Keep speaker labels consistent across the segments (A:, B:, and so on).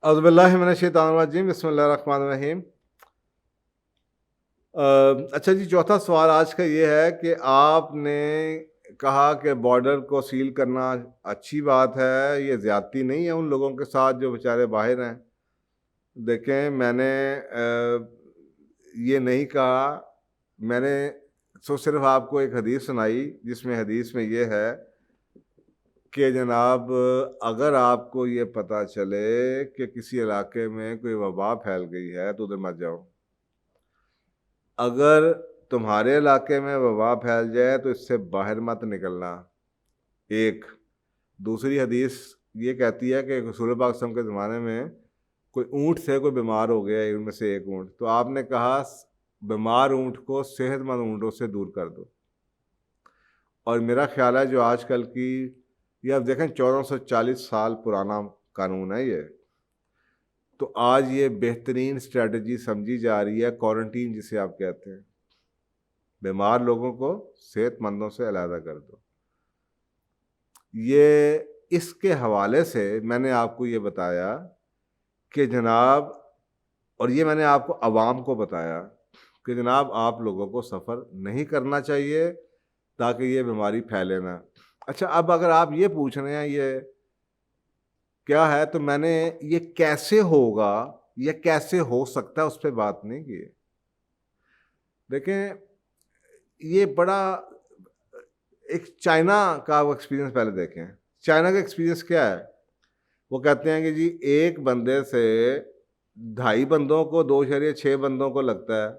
A: اعوذ باللہ من الشیطان الرجیم، بسم اللہ الرحمن الرحیم۔ اچھا جی، چوتھا سوال آج کا یہ ہے کہ آپ نے کہا کہ بارڈر کو سیل کرنا اچھی بات ہے، یہ زیادتی نہیں ہے ان لوگوں کے ساتھ جو بیچارے باہر ہیں؟ دیکھیں، میں نے یہ نہیں کہا، میں نے صرف آپ کو ایک حدیث سنائی جس میں حدیث میں یہ ہے کہ جناب اگر آپ کو یہ پتہ چلے کہ کسی علاقے میں کوئی وبا پھیل گئی ہے تو ادھر مت جاؤ۔ اگر تمہارے علاقے میں وبا پھیل جائے تو اس سے باہر مت نکلنا۔ ایک دوسری حدیث یہ کہتی ہے کہ رسول پاک صلی اللہ علیہ وسلم کے زمانے میں کوئی اونٹ سے کوئی بیمار ہو گیا، ان میں سے ایک اونٹ، تو آپ نے کہا بیمار اونٹ کو صحت مند اونٹوں سے دور کر دو۔ اور میرا خیال ہے جو آج کل کی، یہ آپ دیکھیں 1440 سال پرانا قانون ہے یہ، تو آج یہ بہترین اسٹریٹجی سمجھی جا رہی ہے کوارنٹین جسے آپ کہتے ہیں، بیمار لوگوں کو صحت مندوں سے علیحدہ کر دو۔ یہ اس کے حوالے سے میں نے آپ کو یہ بتایا کہ جناب، اور یہ میں نے آپ کو عوام کو بتایا کہ جناب آپ لوگوں کو سفر نہیں کرنا چاہیے تاکہ یہ بیماری پھیلے نہ۔ اچھا، اب اگر آپ یہ پوچھ رہے ہیں یہ کیا ہے، تو میں نے یہ کیسے ہوگا یا کیسے ہو سکتا ہے اس پہ بات نہیں کی۔ دیکھیں، یہ بڑا ایک چائنا کا وہ ایکسپیرینس پہلے دیکھیں۔ چائنا کا ایکسپیرینس کیا ہے؟ وہ کہتے ہیں کہ جی ایک بندے سے 2.5 بندوں کو 2.6 بندوں کو لگتا ہے،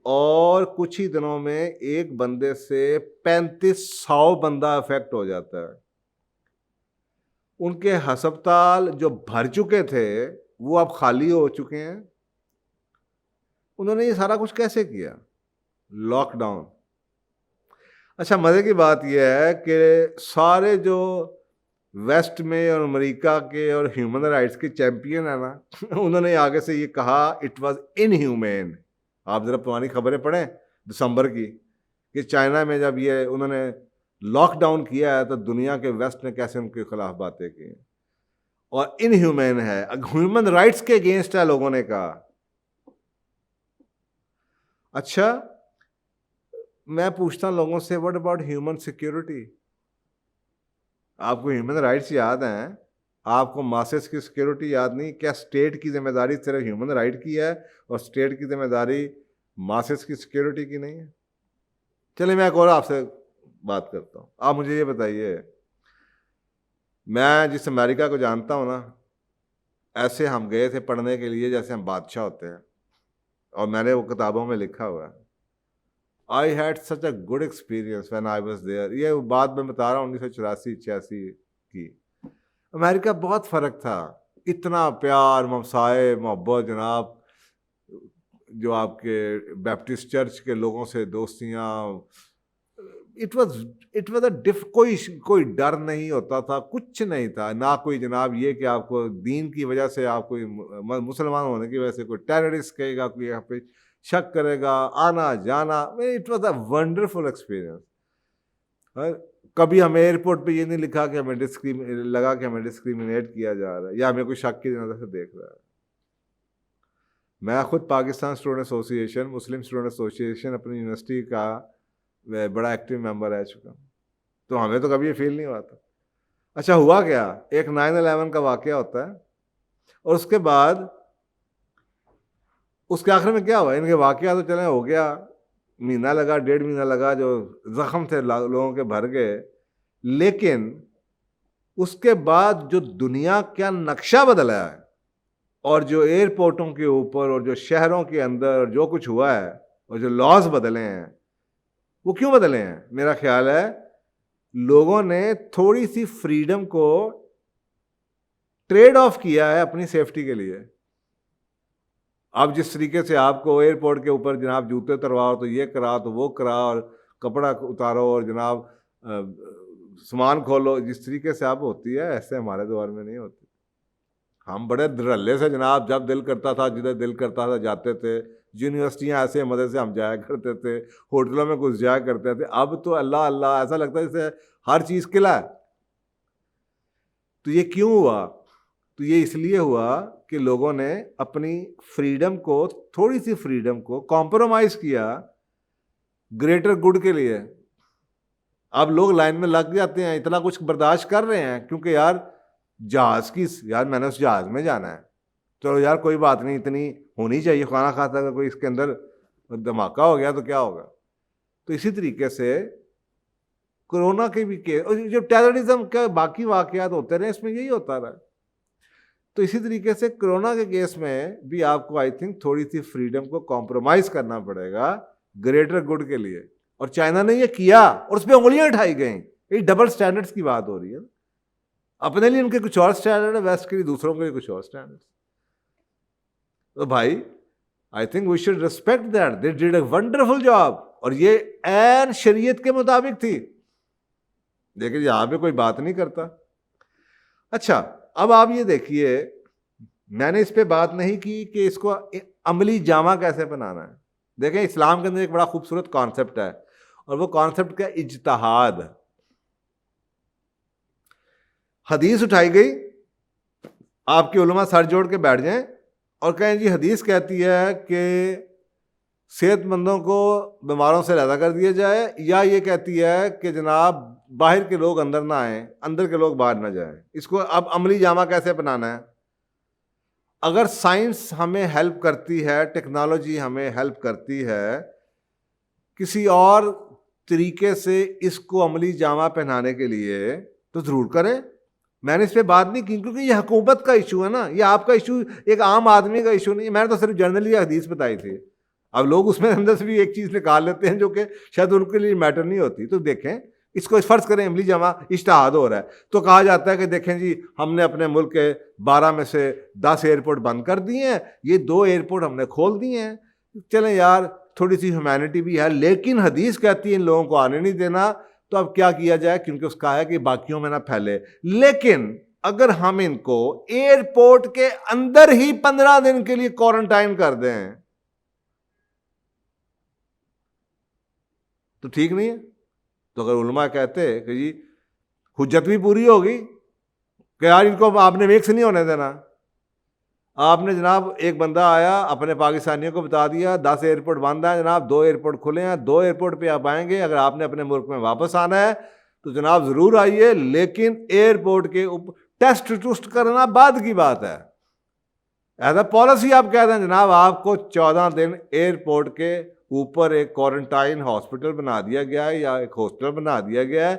A: اور کچھ ہی دنوں میں ایک بندے سے 3500 بندہ افیکٹ ہو جاتا ہے۔ ان کے ہسپتال جو بھر چکے تھے وہ اب خالی ہو چکے ہیں۔ انہوں نے یہ سارا کچھ کیسے کیا؟ Lockdown. اچھا، مزے کی بات یہ ہے کہ سارے جو ویسٹ میں اور امریکہ کے اور ہیومن رائٹس کے چیمپئن ہیں نا، انہوں نے آگے سے یہ کہا اٹ واز ان ہیومین۔ آپ ذرا پرانی خبریں پڑھیں دسمبر کی، کہ چائنا میں جب یہ انہوں نے لاک ڈاؤن کیا ہے تو دنیا کے ویسٹ نے کیسے ان کے خلاف باتیں کی، اور ان ہیومین ہے، ہیومن رائٹس کے اگینسٹ ہے لوگوں نے کہا۔ اچھا، میں پوچھتا ہوں لوگوں سے، واٹ اباؤٹ ہیومن سیکیورٹی؟ آپ کو ہیومن رائٹس یاد ہیں، آپ کو ماسز کی سیکیورٹی یاد نہیں؟ کیا اسٹیٹ کی ذمہ داری صرف ہیومن رائٹ کی ہے اور اسٹیٹ کی ذمہ داری ماسز کی سیکیورٹی کی نہیں ہے؟ چلے میں ایک اور آپ سے بات کرتا ہوں، آپ مجھے یہ بتائیے، میں جس امریکہ کو جانتا ہوں نا، ایسے ہم گئے تھے پڑھنے کے لیے جیسے ہم بادشاہ ہوتے ہیں، اور میں نے وہ کتابوں میں لکھا ہوا ہے۔ I had such a good experience when I was there۔ یہ بات میں بتا رہا ہوں 1984-86 کی۔ امریکہ بہت فرق تھا، اتنا پیار، مسائے، محبت، جناب جو آپ کے بیپٹسٹ چرچ کے لوگوں سے دوستیاں، اٹ واز کوئی ڈر نہیں ہوتا تھا، کچھ نہیں تھا، نہ کوئی جناب یہ کہ آپ کو دین کی وجہ سے، آپ کوئی مسلمان ہونے کی وجہ سے کوئی ٹیررسٹ کہے گا، کوئی یہاں پہ شک کرے گا، آنا جانا۔ It was a wonderful experience. کبھی ہمیں ایئرپورٹ پہ یہ نہیں لکھا کہ ہمیں لگا کہ ہمیں ڈسکریمنیٹ کیا جا رہا ہے یا ہمیں کوئی شک کی نظر سے دیکھ رہا ہے۔ میں خود پاکستان اسٹوڈنٹ ایسوسیشن، مسلم اسٹوڈنٹ ایسوسیشن اپنی یونیورسٹی کا بڑا ایکٹیو ممبر رہ چکا ہوں، تو ہمیں تو کبھی یہ فیل نہیں ہوا تھا۔ اچھا، ہوا کیا؟ ایک 9/11 کا واقعہ ہوتا ہے، اور اس کے بعد اس کے آخر میں کیا ہوا؟ ان کے واقعہ تو چلیں ہو گیا، مہینہ لگا، 1.5 مہینہ لگا، جو زخم تھے لوگوں کے بھر گئے، لیکن اس کے بعد جو دنیا کا نقشہ بدلا ہے، اور جو ایئرپورٹوں کے اوپر اور جو شہروں کے اندر جو کچھ ہوا ہے، اور جو لاز بدلے ہیں، وہ کیوں بدلے ہیں؟ میرا خیال ہے لوگوں نے تھوڑی سی فریڈم کو ٹریڈ آف کیا ہے اپنی سیفٹی کے لیے۔ اب جس طریقے سے آپ کو ایئرپورٹ کے اوپر جناب جوتے اترواؤ تو یہ کرا تو وہ کرا، اور کپڑا اتارو اور جناب سامان کھولو، جس طریقے سے اب ہوتی ہے ایسے ہمارے دور میں نہیں ہوتی۔ ہم بڑے دھڑلے سے جناب جب دل کرتا تھا جدھر دل کرتا تھا جاتے تھے، یونیورسٹیاں ایسے مزے سے ہم جایا کرتے تھے، ہوٹلوں میں گھس جایا کرتے تھے۔ اب تو اللہ اللہ ایسا لگتا ہے جیسے ہر چیز قلعہ ہے۔ تو یہ کیوں ہوا؟ تو یہ اس لیے ہوا کہ لوگوں نے اپنی فریڈم کو، تھوڑی سی فریڈم کو کمپرومائز کیا گریٹر گڈ کے لیے. اب لوگ لائن میں لگ جاتے ہیں، اتنا کچھ برداشت کر رہے ہیں کیونکہ یار جہاز کی، یار میں نے اس جہاز میں جانا ہے، چلو یار کوئی بات نہیں، اتنی ہونی چاہیے، کھانا کھاتا ہے کوئی اس کے اندر دھماکہ ہو گیا تو کیا ہوگا. تو اسی طریقے سے کورونا کے بھی کیس، اور جو ٹیررزم کے باقی واقعات ہوتے رہے اس میں یہی ہوتا رہا. تو اسی طریقے سے کورونا کے کیس میں بھی آپ کو آئی تھنک تھوڑی سی فریڈم کو کمپرومائز کرنا پڑے گا گریٹر گڈ کے لیے. اور چائنا نے یہ کیا اور اس پہ انگلیاں اٹھائی گئیں. یہ ڈبل سٹینڈرڈز کی بات ہو رہی ہے. اپنے لیے ان کے کچھ اور سٹینڈرڈ ہے، ویسٹ کے لیے دوسروں کے لیے کچھ اور سٹینڈرڈ. تو بھائی I think we should respect that, they did a wonderful job. اور یہ عین شریعت کے مطابق تھی، لیکن یہاں پہ کوئی بات نہیں کرتا. اچھا اب آپ یہ دیکھیے، میں نے اس پہ بات نہیں کی کہ اس کو عملی جامہ کیسے بنانا ہے. دیکھیں اسلام کے اندر ایک بڑا خوبصورت کانسیپٹ ہے، اور وہ کانسیپٹ کیا؟ اجتہاد. حدیث اٹھائی گئی، آپ کے علماء سر جوڑ کے بیٹھ جائیں اور کہیں جی حدیث کہتی ہے کہ صحت مندوں کو بیماروں سے علیحدہ کر دیا جائے، یا یہ کہتی ہے کہ جناب باہر کے لوگ اندر نہ آئیں، اندر کے لوگ باہر نہ جائیں. اس کو اب عملی جامہ کیسے بنانا ہے؟ اگر سائنس ہمیں ہیلپ کرتی ہے، ٹیکنالوجی ہمیں ہیلپ کرتی ہے کسی اور طریقے سے اس کو عملی جامہ پہنانے کے لیے تو ضرور کریں. میں نے اس پہ بات نہیں کی کیونکہ یہ حکومت کا ایشو ہے نا، یہ آپ کا ایشو، ایک عام آدمی کا ایشو نہیں. میں نے تو صرف جنرلی حدیث بتائی تھی. اب لوگ اس میں اندر سے بھی ایک چیز نکال لیتے ہیں جو کہ شاید ان کے لیے میٹر نہیں ہوتی. تو دیکھیں اس کو فرض کریں عملی جامہ اجتہاد ہو رہا ہے، تو کہا جاتا ہے کہ دیکھیں جی ہم نے اپنے ملک کے 12 میں سے 10 ایئرپورٹ بند کر دیے ہیں، یہ 2 ایئرپورٹ ہم نے کھول دیے ہیں. چلیں یار تھوڑی سی ہیومینٹی بھی ہے، لیکن حدیث کہتی ہے ان لوگوں کو آنے نہیں دینا. تو اب کیا کیا جائے؟ کیونکہ اس کا ہے کہ باقیوں میں نہ پھیلے. لیکن اگر ہم ان کو ایئرپورٹ کے اندر ہی 15 دن کے لیے کوارنٹائن کر دیں تو ٹھیک نہیں ہے. تو اگر علماء کہتے کہ جی حجت بھی پوری ہوگی کہ یار ان کو آپ نے مکس نہیں ہونے دینا. آپ نے جناب ایک بندہ آیا اپنے پاکستانیوں کو بتا دیا 10 ایئرپورٹ بند ہیں جناب، 2 ایئرپورٹ کھلے ہیں، 2 ایئرپورٹ پہ آپ آئیں گے، اگر آپ نے اپنے ملک میں واپس آنا ہے تو جناب ضرور آئیے، لیکن ایئرپورٹ کے ٹیسٹ کرنا بعد کی بات ہے. ایز اے پالیسی آپ کہہ دیں جناب آپ کو 14 دن ایئرپورٹ کے اوپر ایک کوارنٹائن ہاسپٹل بنا دیا گیا ہے یا ایک ہاسٹل بنا دیا گیا ہے،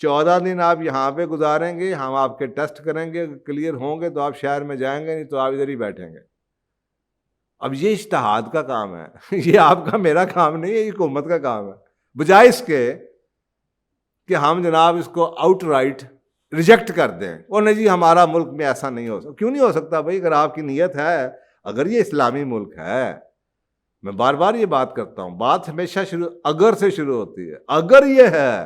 A: 14 دن آپ یہاں پہ گزاریں گے، ہم آپ کے ٹیسٹ کریں گے، کلیئر ہوں گے تو آپ شہر میں جائیں گے، نہیں تو آپ ادھر ہی بیٹھیں گے. اب یہ اجتہاد کا کام ہے، یہ آپ کا میرا کام نہیں ہے، یہ حکومت کا کام ہے. بجائے اس کے کہ ہم جناب اس کو آؤٹ رائٹ ریجیکٹ کر دیں اور نہیں جی ہمارا ملک میں ایسا نہیں ہو سکتا. کیوں نہیں ہو سکتا بھائی؟ اگر آپ کی نیت ہے، اگر یہ اسلامی ملک ہے، میں بار بار یہ بات کرتا ہوں، بات ہمیشہ اگر سے شروع ہوتی ہے. اگر یہ ہے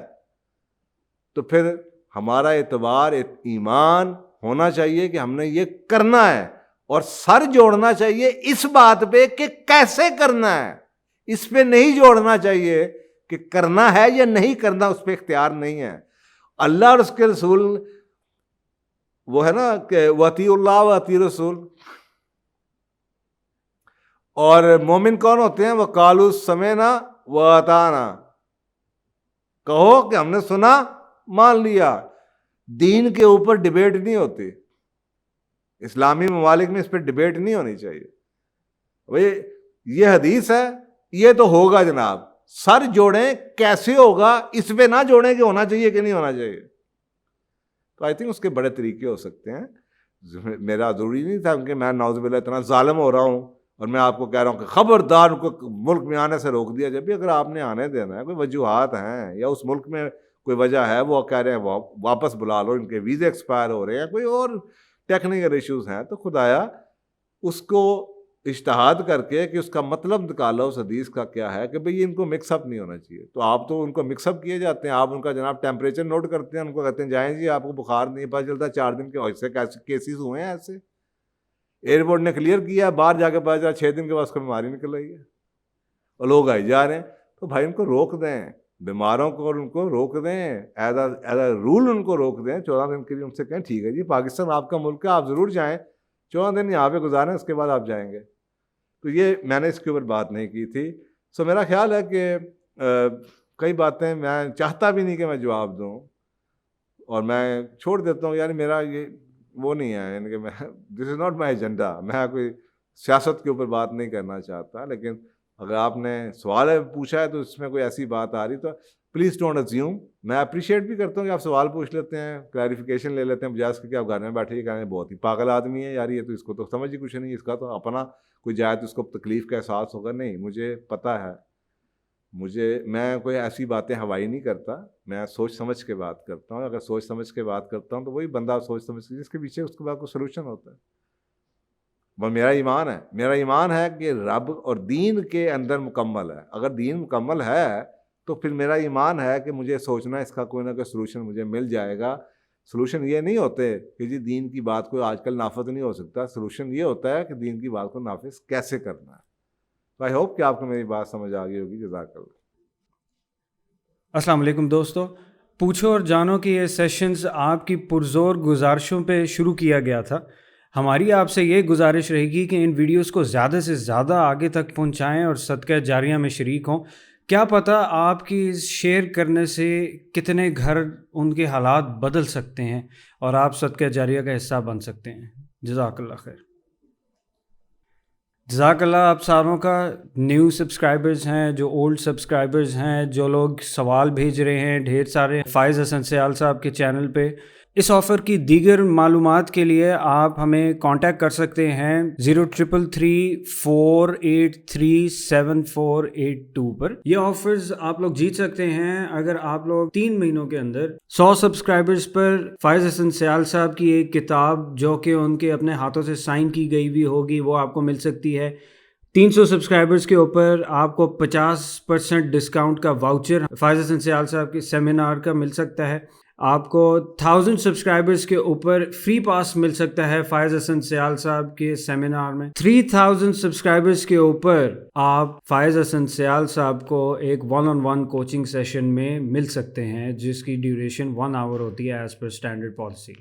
A: تو پھر ہمارا اعتبار ایمان ہونا چاہیے کہ ہم نے یہ کرنا ہے، اور سر جوڑنا چاہیے اس بات پہ کہ کیسے کرنا ہے. اس پہ نہیں جوڑنا چاہیے کہ کرنا ہے یا نہیں کرنا، اس پہ اختیار نہیں ہے. اللہ اور اس کے رسول، وہ ہے نا کہ وَأَطِیعُوا اللَّهَ وَأَطِیعُوا الرَّسُولَ. اور مومن کون ہوتے ہیں؟ وَقَالُوا سَمِعْنَا وَأَطَعْنَا. کہو کہ ہم نے سنا مان لیا. دین کے اوپر ڈیبیٹ نہیں ہوتی. اسلامی ممالک میں اس پہ ڈیبیٹ نہیں ہونی چاہیے. بھئی یہ حدیث ہے، یہ تو ہوگا جناب، سر جوڑیں کیسے ہوگا اس پہ نہ جوڑیں کہ ہونا چاہیے کہ نہیں ہونا چاہیے. تو آئی تھنک اس کے بڑے طریقے ہو سکتے ہیں. میرا ضروری نہیں تھا کہ میں نعوذ باللہ اتنا ظالم ہو رہا ہوں اور میں آپ کو کہہ رہا ہوں کہ خبردار کو ملک میں آنے سے روک دیا. جب بھی اگر آپ نے آنے دینا ہے، کوئی وجوہات ہیں یا اس ملک میں کوئی وجہ ہے، وہ کہہ رہے ہیں واپس بلا لو، ان کے ویزے ایکسپائر ہو رہے ہیں، کوئی اور ٹیکنیکل ایشوز ہیں، تو خدایا اس کو اجتہاد کر کے کہ اس کا مطلب نکالو اس حدیث کا کیا ہے کہ بھئی ان کو مکس اپ نہیں ہونا چاہیے. تو آپ تو ان کو مکس اپ کیے جاتے ہیں، آپ ان کا جناب ٹیمپریچر نوٹ کرتے ہیں، ان کو کہتے ہیں جائیں جی آپ کو بخار نہیں پتہ چلتا 4 دن کے ایسے کیسز ہوئے ہیں. ایسے ایئرپورٹ نے کلیئر کیا، باہر جا کے پتا چلا 6 دن کے بعد اس کو بیماری نکل رہی ہے اور لوگ آئی جا رہے ہیں. تو بھائی ان کو روک دیں. بیماروں کو اور ان کو روک دیں، ایز اے رول ان کو روک دیں 14 دن کے لیے، ان سے کہیں ٹھیک ہے جی پاکستان آپ کا ملک ہے، آپ ضرور جائیں، 14 دن یہاں پہ گزاریں، اس کے بعد آپ جائیں گے. تو یہ میں نے اس کے اوپر بات نہیں کی تھی. سو میرا خیال ہے کہ کئی باتیں میں چاہتا بھی نہیں کہ میں جواب دوں، اور میں چھوڑ دیتا ہوں. یعنی میرا یہ وہ نہیں ہے، یعنی کہ میں دس از ناٹ مائی ایجنڈا، میں کوئی سیاست کے اوپر بات نہیں کرنا چاہتا. لیکن اگر آپ نے سوال پوچھا ہے تو اس میں کوئی ایسی بات آ رہی تو پلیز ڈونٹ ازیوم. میں اپریشیٹ بھی کرتا ہوں کہ آپ سوال پوچھ لیتے ہیں، کلیریفیکیشن لے لیتے ہیں، بجائے اس کے کہ آپ گھر میں بیٹھے کہنے بہت ہی پاگل آدمی ہے یار، یہ تو اس کو تو سمجھ ہی کچھ نہیں، اس کا تو اپنا کوئی جائے تو اس کو تکلیف کا احساس ہوگا. نہیں، مجھے پتہ ہے، میں کوئی ایسی باتیں ہوائی نہیں کرتا، میں سوچ سمجھ کے بات کرتا ہوں. اگر سوچ سمجھ کے بات کرتا ہوں تو وہی بندہ سوچ سمجھ کے جس کے پیچھے اس کے بعد کوئی سلوشن ہوتا ہے. وہ میرا ایمان ہے کہ رب اور دین کے اندر مکمل ہے. اگر دین مکمل ہے تو پھر میرا ایمان ہے کہ مجھے سوچنا اس کا کوئی نہ کوئی سلوشن مجھے مل جائے گا. سلوشن یہ نہیں ہوتے کہ جی دین کی بات کو آج کل نافذ نہیں ہو سکتا، سلوشن یہ ہوتا ہے کہ دین کی بات کو نافذ کیسے کرنا ہے. آئی ہوپ کہ آپ کو میری بات سمجھ آ گئی ہوگی. جزاک اللہ.
B: السلام علیکم دوستو، پوچھو اور جانو کہ یہ سیشنز آپ کی پرزور گزارشوں پہ شروع کیا گیا تھا. ہماری آپ سے یہ گزارش رہے گی کہ ان ویڈیوز کو زیادہ سے زیادہ آگے تک پہنچائیں اور صدقہ جاریہ میں شریک ہوں. کیا پتہ آپ کی شیئر کرنے سے کتنے گھر ان کے حالات بدل سکتے ہیں اور آپ صدقہ جاریہ کا حصہ بن سکتے ہیں. جزاک اللہ خیر. جزاک اللہ آپ ساروں کا. نیو سبسکرائبرز ہیں، جو اولڈ سبسکرائبرز ہیں، جو لوگ سوال بھیج رہے ہیں ڈھیر سارے فائز حسن سیال صاحب کے چینل پہ. اس آفر کی دیگر معلومات کے لیے آپ ہمیں کانٹیکٹ کر سکتے ہیں 0333483742 پر. یہ آفرز آپ لوگ جیت سکتے ہیں اگر آپ لوگ 3 مہینوں کے اندر 100 سبسکرائبرز پر فائز حسن سیال صاحب کی ایک کتاب جو کہ ان کے اپنے ہاتھوں سے سائن کی گئی ہوئی ہوگی وہ آپ کو مل سکتی ہے. 300 سبسکرائبرز کے اوپر آپ کو 50% ڈسکاؤنٹ کا واؤچر فائز حسن سیال صاحب کے سیمینار کا مل سکتا ہے. آپ کو 1000 سبسکرائبرز کے اوپر فری پاس مل سکتا ہے فائز حسن سیال صاحب کے سیمینار میں. 3000 سبسکرائبرز کے اوپر آپ فائز حسن سیال صاحب کو ایک 1-on-1 کوچنگ سیشن میں مل سکتے ہیں جس کی ڈیوریشن 1 آور ہوتی ہے ایز پر اسٹینڈرڈ پالیسی.